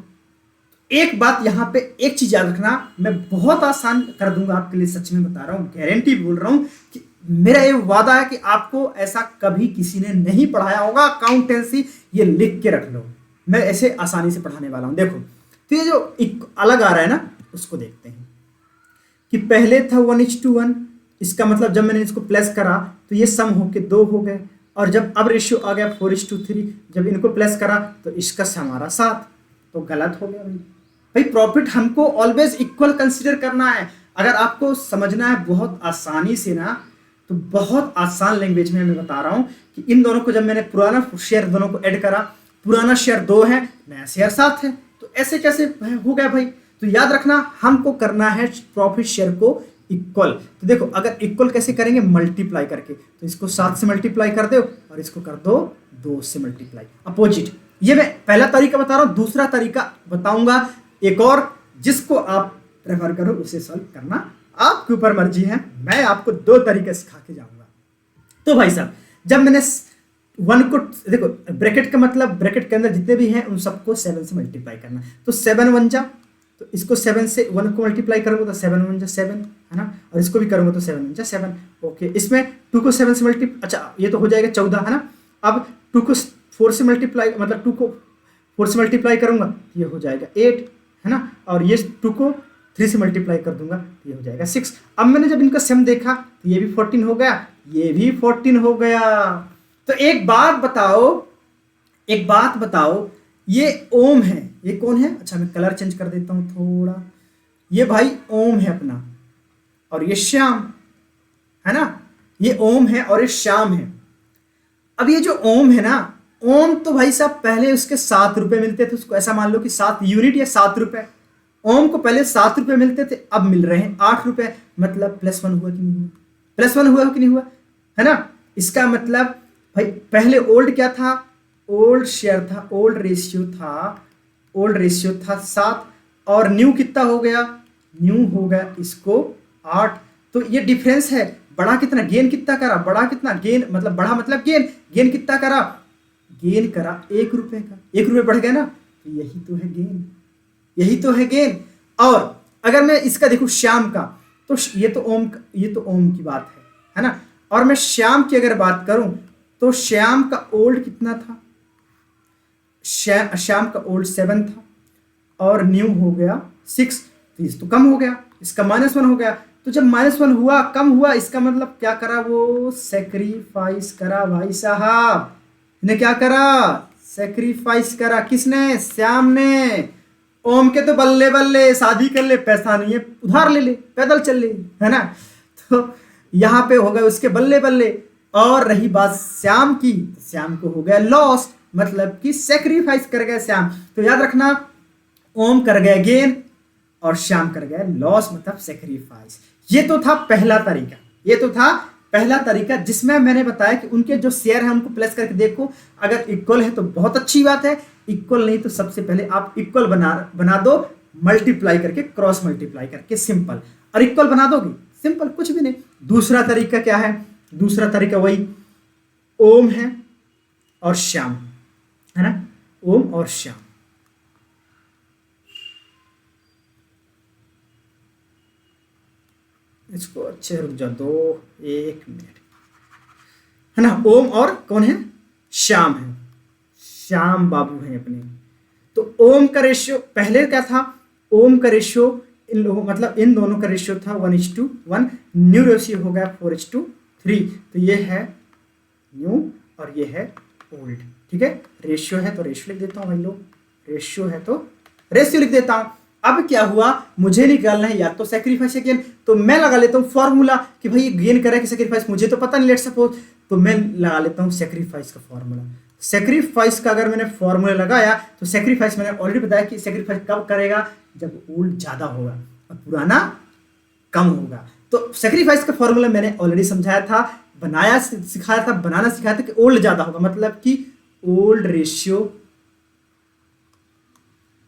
एक बात यहां पे एक चीज याद रखना, मैं बहुत आसान कर दूंगा आपके लिए, सच में बता रहा हूं, गारंटी बोल रहा हूं कि मेरा ये वादा है कि आपको ऐसा कभी किसी ने नहीं पढ़ाया होगा अकाउंटेंसी, ये लिख के रख लो, मैं ऐसे आसानी से पढ़ाने वाला हूं। देखो तो ये जो अलग आ रहा है ना, उसको देखते हैं कि पहले था 1:1, इसका मतलब जब मैंने इसको प्लस करा तो ये सम होके 2 हो गए, और जब अब रेशियो आ गया 4:3, जब इनको प्लस करा तो इसका सम आ रहा 7, तो गलत हो गया भाई। प्रॉफिट हमको ऑलवेज इक्वल कंसीडर करना है। अगर आपको समझना है बहुत आसानी से ना, तो बहुत आसान लैंग्वेज में मैं बता रहा हूं कि इन दोनों को जब मैंने पुराना शेयर दोनों को ऐड करा, पुराना शेयर 2 है, नया शेयर 7 है, तो ऐसे कैसे हो गया भाई? तो याद रखना हमको करना है प्रॉफिट शेयर को इक्वल। तो देखो अगर इक्वल कैसे करेंगे, मल्टीप्लाई करके, तो इसको 7 से मल्टीप्लाई कर दो और इसको कर दो 2 से मल्टीप्लाई, अपोजिट। ये मैं पहला तरीका बता रहा हूं, दूसरा तरीका बताऊंगा एक और, जिसको आप प्रेफर करो उसे सॉल्व करना आपके ऊपर मर्जी है। मैं आपको 2 तरीके सिखा के जाऊंगा। तो भाई साहब जब मैंने 1 को, देखो ब्रैकेट का मतलब ब्रैकेट के अंदर जितने भी हैं उन सबको 7 से मल्टीप्लाई करना, तो 7 1 जा, तो इसको 7 से 1 को मल्टीप्लाई करूंगा तो 7 1 जा 7 है ना, और इसको भी करूंगा तो 7 1 जा 7। ओके, इसमें 2 को 7 से मल्टीप्लाई, अच्छा ये तो हो जाएगा 14 है ना। अब 2 को 4 से मल्टीप्लाई, मतलब 2 को 4 से मल्टीप्लाई करूंगा ये हो जाएगा 8 है ना, और ये 2 को 3 से मल्टीप्लाई कर दूंगा ये हो जाएगा 6। अब मैंने जब इनका सम देखा तो ये भी 14 हो गया, ये भी 14 हो गया। तो एक बात बताओ, ये ओम है, ये कौन है? अच्छा मैं कलर चेंज कर देता हूं थोड़ा, ये भाई ओम है अपना, और ये श्याम है ना, ये ओम है और ये श्याम है। अब ये जो ओम है ना, ओम तो भाई साहब पहले उसके 7 रुपए मिलते थे, उसको ऐसा मान लो कि 7 यूनिट या 7 रुपए, ओम को पहले 7 रुपए मिलते थे, अब मिल रहे हैं 8 रुपए, मतलब +1 हुआ कि नहीं हुआ? +1 हुआ कि नहीं हुआ, है ना। इसका मतलब भाई पहले ओल्ड क्या था, ओल्ड शेयर था, ओल्ड रेशियो था 7, और न्यू कितना हो गया, न्यू हो गया इसको 8। तो ये डिफरेंस है। बड़ा कितना, गेन कितना करा, बड़ा कितना गेन, मतलब बड़ा मतलब गेन कितना करा, गेन करा 1 रुपए का, 1 रुपए बढ़ गया ना, तो यही तो है गेन। और अगर मैं इसका देखूं श्याम का, तो ये तो ओम की बात है ना। और मैं श्याम की अगर बात करूं तो श्याम का ओल्ड कितना था, श्याम का ओल्ड 7 था और न्यू हो गया 6, तो कम हो गया, इसका -1 हो गया। तो जब -1 हुआ, कम हुआ, इसका मतलब क्या करा, वो सेक्रीफाइस करा भाई साहब ने, क्या करा, सेक्रीफाइस करा। किसने? श्याम ने। ओम के तो बल्ले बल्ले शादी कर ले, पैसा नहीं है उधार ले ले, पैदल चल ले, है ना। तो यहां पे हो गए उसके बल्ले बल्ले। और रही बात श्याम की, श्याम को हो गया लॉस, मतलब कि सेक्रीफाइस कर गया श्याम। तो याद रखना, ओम कर गया गेन और श्याम कर गया लॉस, मतलब सेक्रीफाइस। ये तो था पहला तरीका, जिसमें मैंने बताया कि उनके जो शेयर है उनको प्लस करके देखो, अगर इक्वल है तो बहुत अच्छी बात है, इक्वल नहीं तो सबसे पहले आप इक्वल बना दो, मल्टीप्लाई करके, क्रॉस मल्टीप्लाई करके, सिंपल। और इक्वल बना दोगे, सिंपल, कुछ भी नहीं। दूसरा तरीका क्या है? दूसरा तरीका वही ओम है और श्याम, है ना, ओम और श्याम। इसको अच्छे रुक जा दो, 1 मिनट, है ना। ओम और कौन है? श्याम है, श्याम बाबू है अपने। तो ओम का रेशियो पहले क्या था, ओम का रेशियो इन लोगों, मतलब इन दोनों का रेशियो था 1:1, न्यू रेशियो हो गया 4:3। तो ये है न्यू और ये है ओल्ड, ठीक है। रेशियो है तो रेशियो लिख देता हूं भाई लोग, रेशियो है तो रेशियो लिख देता हूं। अब क्या हुआ, मुझे निकालना है या तो सेक्रीफाइस या गेन, तो मैं लगा लेता हूं फॉर्मूला कि भाई गेन करे कि सेक्रीफाइस, मुझे तो पता नहीं, लेट सपोज, तो मैं लगा लेता हूं सेक्रीफाइस का फॉर्मूला। सेक्रीफाइस का अगर मैंने फॉर्मूला लगाया तो सेक्रीफाइस मैंने ऑलरेडी बताया कि सेक्रीफाइस कब करेगा, जब ओल्ड ज्यादा होगा और पुराना कम होगा। तो सेक्रीफाइस का फॉर्मूला मैंने ऑलरेडी समझाया था, बनाना सिखाया था कि ओल्ड ज्यादा होगा, मतलब कि old ratio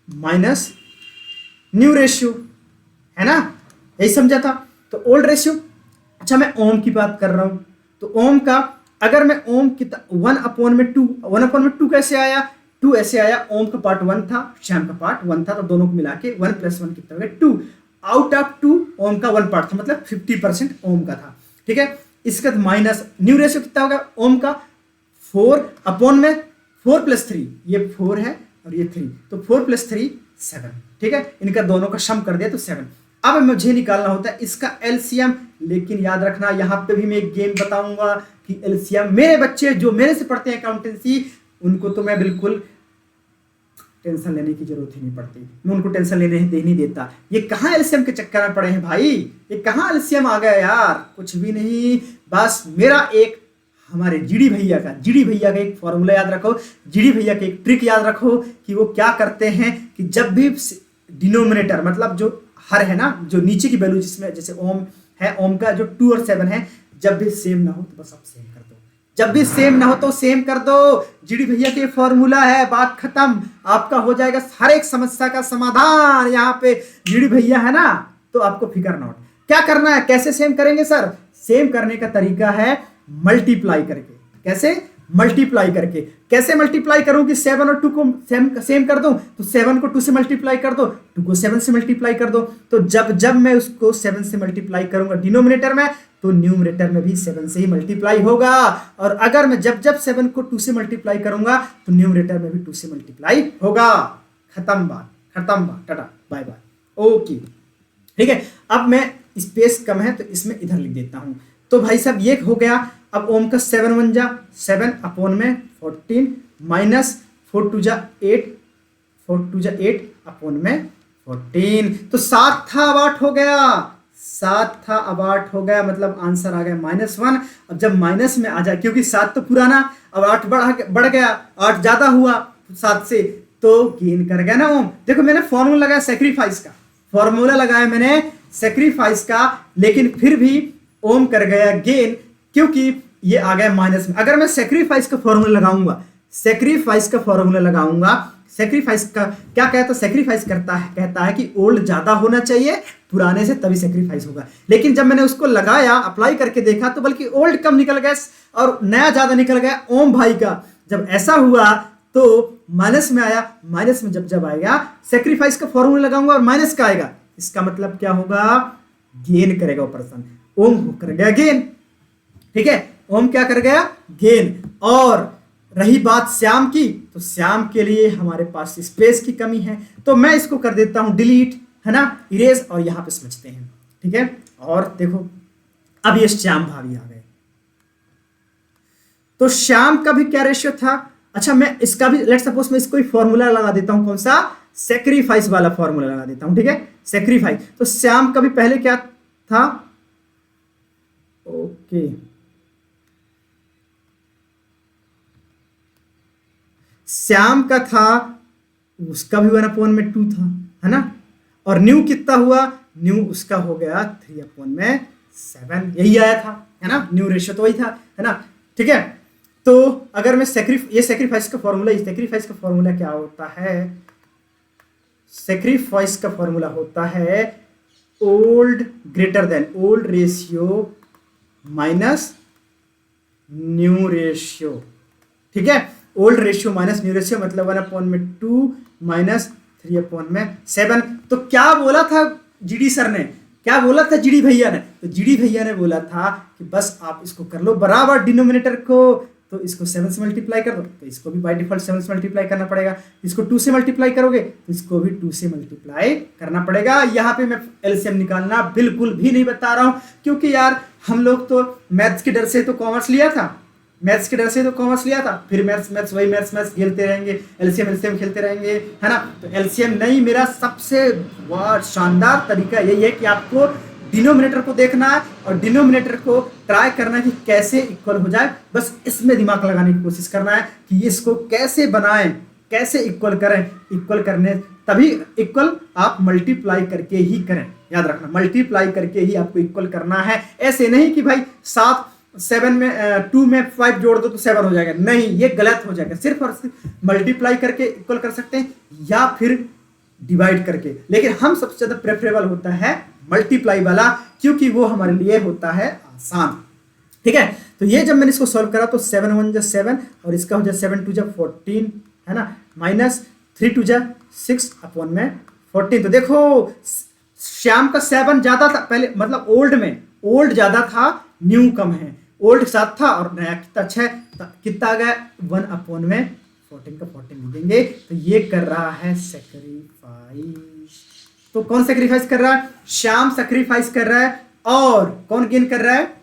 minus new ratio, है ना, यही समझा था। तो ओल्ड रेशियो। अच्छा मैं ओम की बात कर रहा हूं, तो ओम का अगर मैं ओम की 1/2 कैसे आया, 2 ऐसे आया, ओम का पार्ट 1 था, श्याम का पार्ट 1 था, तो दोनों को मिला के 1 + 1 कितना हो गया 2। आउट ऑफ 2 ओम का 1 पार्ट था, मतलब 50% ओम का था। ठीक है, इसका माइनस न्यू रेशियो कितना होगा ओम का 4 + 3, ये 4 है और ये 3, तो 4 + 3 7। ठीक है, इनका दोनों का सम कर दिया तो 7। अब मुझे निकालना होता है इसका एलसीएम, लेकिन याद रखना यहां पे भी मैं एक गेम बताऊंगा कि एलसीएम मेरे बच्चे जो मेरे से पढ़ते हैं अकाउंटेंसी, उनको तो मैं बिल्कुल टेंशन लेने की जरूरत ही नहीं पड़ती, मैं उनको टेंशन लेने नहीं देता। ये कहां एलसीएम के चक्कर में पड़े हैं भाई, ये कहां एलसीएम आ गया यार, कुछ भी नहीं। बस मेरा एक हमारे जीडी भैया का एक फॉर्मूला याद रखो, जीडी भैया की एक ट्रिक याद रखो कि वो क्या करते हैं कि जब भी डिनोमिनेटर मतलब जो हर है ना, जो नीचे की वैल्यू जिसमें जैसे ओम है, ओम का जो 2 और 7 है, जब भी सेम ना हो तो बस आप सेम कर दो, जब भी सेम ना हो तो सेम कर दो। जीडी भैया के फॉर्मूला है, बात खत्म, आपका हो जाएगा हर एक समस्या का समाधान। यहाँ पे जीडी भैया है ना, तो आपको फिकर नॉट क्या करना है, कैसे सेम करेंगे सर, सेम करने का तरीका है मल्टीप्लाई करके। कैसे मल्टीप्लाई करके, कैसे मल्टीप्लाई करूं कि 7 और 2 को सेम कर दूं, तो 7 को 2 से मल्टीप्लाई कर दो, 2 को 7 से मल्टीप्लाई कर दो। तो जब मैं उसको 7 से मल्टीप्लाई करूंगा डिनोमिनेटर में, तो न्यूमरेटर में भी 7 से ही मल्टीप्लाई होगा। और अगर मैं जब 7 को 2 से मल्टीप्लाई करूंगा, तो न्यूमरेटर में भी 2 से मल्टीप्लाई होगा। खत्म बात, टाटा बाय बाय, ओके। ठीक है, अब मैं स्पेस कम है तो इसमें इधर लिख देता हूं। तो भाई साहब ये हो गया। अब ओम का 7 × 1 = 7 अपॉन में 14 माइनस 4 × 2 = 8, 4 × 2 = 8 अपॉन में 14, तो 7 था अब 8 हो गया, 7 था अब 8 हो गया, मतलब आंसर आ गया -1। अब जब माइनस में आ जाए, क्योंकि 7 तो पुराना, अब 8 बढ़ गया, 8 ज्यादा हुआ 7 से, तो गेन कर गया ना ओम। देखो मैंने फॉर्मूला लगाया सेक्रीफाइस का, फॉर्मूला लगाया मैंने सेक्रीफाइस का, लेकिन फिर भी ओम कर गया गेन, क्योंकि ये आ गया माइनस में। अगर मैं सेक्रीफाइस का फॉर्मूला लगाऊंगा, सेक्रीफाइस का क्या कहता है, सेक्रीफाइस कहता है कि ओल्ड ज्यादा होना चाहिए पुराने से, तभी सेक्रीफाइस होगा। लेकिन जब मैंने उसको लगाया, अप्लाई करके देखा, तो बल्कि ओल्ड कम निकल गया और नया ज्यादा निकल गया ओम भाई का। जब ऐसा हुआ तो माइनस में आया, माइनस में जब आएगा सेक्रीफाइस का फॉर्मूला लगाऊंगा और माइनस का आएगा, इसका मतलब क्या होगा, गेन करेगा वो पर्सन, ओम कर गया गेन। ठीक है, ओम क्या कर गया, गेन। और रही बात श्याम की, तो श्याम के लिए हमारे पास स्पेस की कमी है, तो मैं इसको कर देता हूं डिलीट, है ना, इरेज, और यहां पे समझते हैं। ठीक है, और देखो अब ये श्याम भाभी आ गए, तो श्याम का भी क्या रेशियो था। अच्छा मैं इसका भी लेट्स सपोज मैं इसको ही फॉर्मूला लगा देता हूं, कौन सा, सेक्रीफाइस वाला फॉर्मूला लगा देता हूं। ठीक है, सेक्रीफाइस, तो श्याम का भी पहले क्या था, ओके, श्याम का था, उसका भी 1/2 था, है ना, और न्यू कितना हुआ, न्यू उसका हो गया 3/7, यही आया था, है ना, न्यू रेशियो तो वही था, है ना। ठीक है, तो अगर मैं सेक्रीफाइस का फॉर्मूला क्या होता है, सेक्रीफाइस का फॉर्मूला होता है old greater than old ratio minus new ratio. ठीक है, old ratio minus new ratio मतलब 1/2 माइनस 3/7। तो क्या बोला था जीडी सर ने, क्या बोला था जीडी भैया ने, तो जीडी भैया ने बोला था कि बस आप इसको कर लो बराबर डिनोमिनेटर को, तो इसको 7 से मल्टीप्लाई कर दो, तो इसको भी बाय डिफॉल्ट 7 से मल्टीप्लाई करना पड़ेगा। इसको 2 से मल्टीप्लाई करोगे तो इसको भी 2 से मल्टीप्लाई करना पड़ेगा। यहाँ पे मैं एलसीएम निकालना बिल्कुल भी नहीं बता रहा हूँ, क्योंकि यार हम लोग तो मैथ्स के डर से तो कॉमर्स लिया था, फिर मैथ्स वही मैथ्स खेलते रहेंगे, एलसीएम खेलते रहेंगे, है ना। तो एलसीएम नहीं, मेरा सबसे शानदार तरीका यही है कि आपको डिनोमिनेटर को देखना है और डिनोमिनेटर को ट्राई करना है कि कैसे इक्वल हो जाए, बस इसमें दिमाग लगाने की कोशिश करना है कि इसको कैसे बनाएं, कैसे इक्वल करें। इक्वल करने तभी इक्वल आप मल्टीप्लाई करके ही करें, याद रखना, मल्टीप्लाई करके ही आपको इक्वल करना है। ऐसे नहीं कि भाई 7 में 2 में 5 जोड़ दो तो 7 हो जाएगा, नहीं, ये गलत हो जाएगा। सिर्फ और सिर्फ मल्टीप्लाई करके इक्वल कर सकते हैं, या फिर डिवाइड करके, लेकिन हम सबसे ज्यादा प्रेफरेबल होता है मल्टीप्लाई वाला, क्योंकि वो हमारे लिए होता है आसान। ठीक है, तो ये जब मैंने इसको सॉल्व करा तो 7 1 जा 7 और इसका हो जाए 7 2 जा 14 है ना, माइनस 3 2 जा 6 अपॉन में 14। तो देखो श्याम का 7 ज्यादा था पहले, मतलब ओल्ड में ओल्ड ज्यादा था, न्यू कम है। ओल्ड 7 था और नया कितना 6, कितना आ गया 1 अपॉन में 14 का 14 लिखेंगे। तो ये कर रहा है सेक्रीफाइस। तो कौन सेक्रीफाइस कर रहा है? श्याम सेक्रीफाइस कर रहा है। और कौन गेन कर रहा है?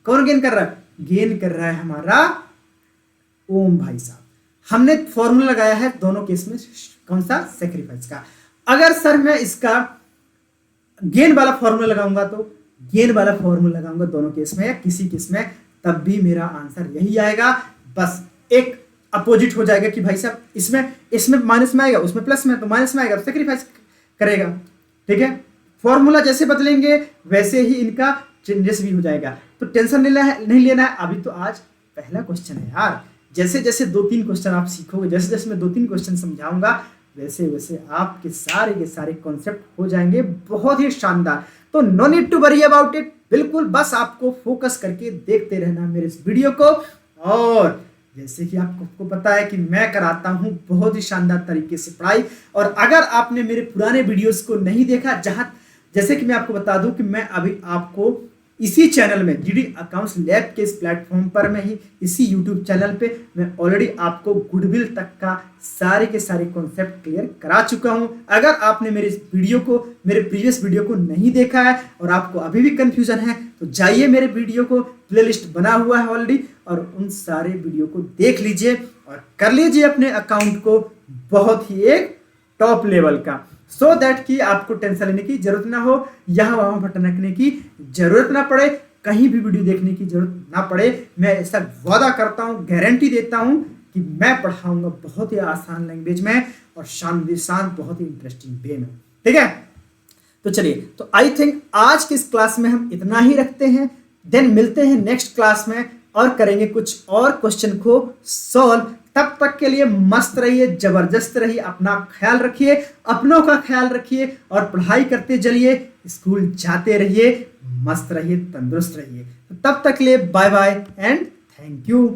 कौन गेन कर रहा है? गेन कर रहा है हमारा ओम भाई साहब। हमने फॉर्मूला लगाया है दोनों केस में, कौन सा? सेक्रीफाइस का। अगर सर मैं इसका गेन वाला फॉर्मूला लगाऊंगा तो गेन वाला फॉर्मूला लगाऊंगा दोनों केस में या किसी केस में, तब भी मेरा आंसर यही आएगा। बस एक अपोजिट हो जाएगा कि भाई साहब इसमें माइनस में आएगा, उसमें प्लस में, तो माइनस में आएगा तो सेक्रीफाइस करेगा। ठीक है, फॉर्मूला जैसे बदलेंगे वैसे ही इनका चेंजेस भी हो जाएगा। तो टेंशन नहीं लेना है। अभी तो आज पहला क्वेश्चन है यार, जैसे जैसे 2-3 क्वेश्चन आप सीखोगे, जैसे जैसे मैं 2-3 क्वेश्चन समझाऊंगा वैसे वैसे आपके सारे के सारे कॉन्सेप्ट हो जाएंगे बहुत ही शानदार। तो no need to worry about it, बिल्कुल बस आपको फोकस करके देखते रहना मेरे इस वीडियो को। और जैसे कि आपको पता है कि मैं कराता हूं बहुत ही शानदार तरीके से पढ़ाई, और अगर आपने मेरे पुराने वीडियोस को नहीं देखा, जैसे कि मैं आपको बता दूं कि मैं अभी आपको इसी चैनल में जीडी अकाउंट्स लैब के इस प्लेटफॉर्म पर में ही, इसी यूट्यूब चैनल पे मैं ऑलरेडी आपको गुडविल तक का सारे के सारे कॉन्सेप्ट क्लियर करा चुका हूं। अगर आपने मेरे इस वीडियो को, मेरे प्रीवियस वीडियो को नहीं देखा है और आपको अभी भी कंफ्यूजन है, तो जाइए मेरे वीडियो को, प्लेलिस्ट बना हुआ है ऑलरेडी, और उन सारे वीडियो को देख लीजिए और कर लीजिए अपने अकाउंट को बहुत ही एक टॉप लेवल का, सो दैट कि आपको टेंशन लेने की जरूरत ना हो, यहाँ वहां भटकने की जरूरत ना पड़े, कहीं भी वीडियो देखने की जरूरत ना पड़े। मैं ऐसा वादा करता हूँ, गारंटी देता हूँ कि मैं पढ़ाऊंगा बहुत ही आसान लैंग्वेज में और शांत बहुत ही इंटरेस्टिंग वे में। ठीक है, तो चलिए, तो आई थिंक आज की इस क्लास में हम इतना ही रखते हैं। देन मिलते हैं नेक्स्ट क्लास में और करेंगे कुछ और क्वेश्चन को सॉल्व। तब तक के लिए मस्त रहिए, जबरदस्त रहिए, अपना ख्याल रखिए, अपनों का ख्याल रखिए और पढ़ाई करते चलिए, स्कूल जाते रहिए, मस्त रहिए, तंदुरुस्त रहिए। तो तब तक के लिए bye bye and thank you.